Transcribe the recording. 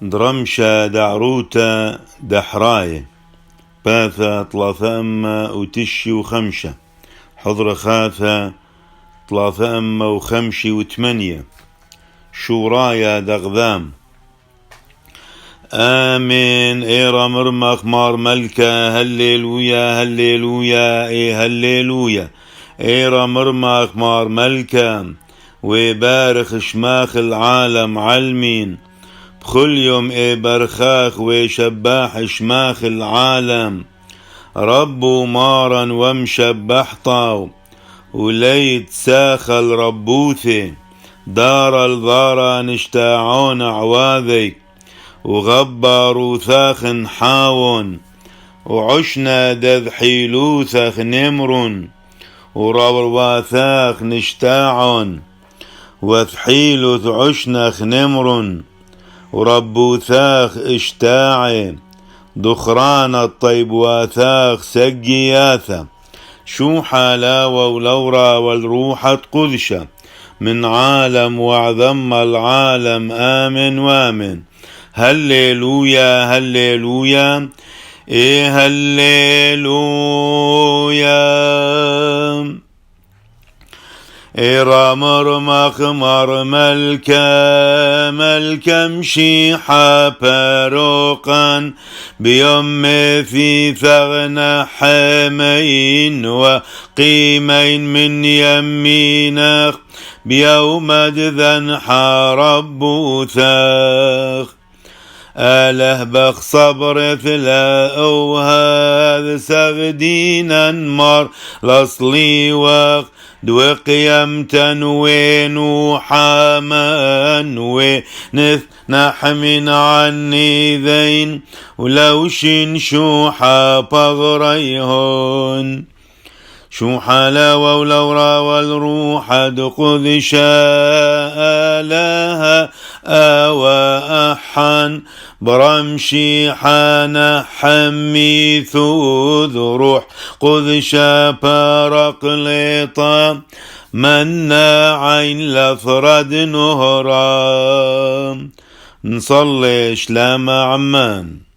درمشة دعروتة دحراية باثة ثلاثة أما وتشي وخمشة حضرة خاثة ثلاثة أما وخمشي وثمانية شورايا دغذام آمين إيرا مرمخ مار ملكة هللويا هللويا إيه هللويا إيرا مرمخ مار ملكة وبارخ شماخ العالم علمين بكل يوم إيه برخاخ وشباح شماخ العالم ربو مارا ومشبح طاو وليت ساخل ربوثي دار الضارة نشتاعون عواذي وغبر ثاخ حاون وعشنا دذحيلوثخ نمر وروثاخ نشتاعون وثحيلوث عشنخ نمر وربوثاخ اشتاعي دخران الطيب واثاخ سقياثا شو حلاوة ولورا والروحة قدشة من عالم وعظم العالم آمن وآمن هللويا هللويا إيه هللويا إيرا مرمخ مر ملكا مشيحة باروقا بيوم في ثغن حمين وقيمين من يمينك بيوم جذن حارب بوثاخ آله بخ صبر ثلا أوهاذ سغدينا مر لصلي وق دوقيم تنوين وحامان ونث نحمن عني ذين ولو شوحا بغريهن شو حلاوة ولورا والروح دقذ شاء لها آوى أحن برمشي حان حمي ثوذ روح قذ شابارق لطا منا عين لفرد نهرا نصلي شلام عمان.